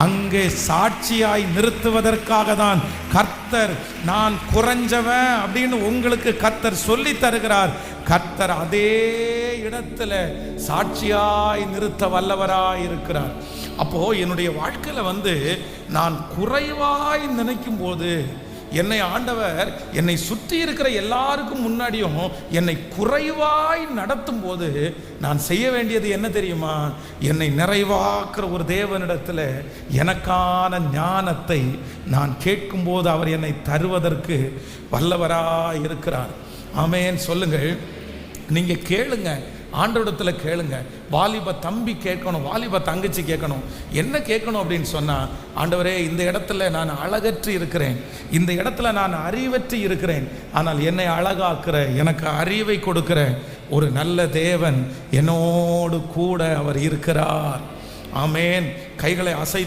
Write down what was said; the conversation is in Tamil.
அங்கே சாட்சியாய் நிறுத்துவதற்காக தான் கர்த்தர் நான் குறைஞ்சவன் அப்படின்னு உங்களுக்கு கர்த்தர் சொல்லி தருகிறார். கர்த்தர் அதே இடத்துல சாட்சியாய் நிறுத்த வல்லவராய் இருக்கிறார். அப்போ என்னுடைய வாழ்க்கையில நான் குறைவாய் நினைக்கும் போது என்னை ஆண்டவர் என்னை சுற்றி இருக்கிற எல்லாருக்கும் முன்னாடியும் என்னை குறைவாய் நடத்தும் போது நான் செய்ய வேண்டியது என்ன தெரியுமா? என்னை நிறைவாக்குற ஒரு தேவனிடத்தில் எனக்கான ஞானத்தை நான் கேட்கும்போது அவர் என்னை தருவதற்கு வல்லவராய் இருக்கிறார். ஆமென் சொல்லுங்கள். நீங்கள் கேளுங்க, ஆண்டவரிடத்தில் கேளுங்க. வாலிப தம்பி கேட்கணும், வாலிப தங்கச்சி கேட்கணும். என்ன கேட்கணும் அப்படின்னு சொன்னால், ஆண்டவரே இந்த இடத்துல நான் அழகற்று இருக்கிறேன், இந்த இடத்துல நான் அறிவற்று இருக்கிறேன், ஆனால் என்னை அழகாக்குற, எனக்கு அறிவை கொடுக்கிற ஒரு நல்ல தேவன் என்னோடு கூட அவர் இருக்கிறார். ஆமென். கைகளை அசை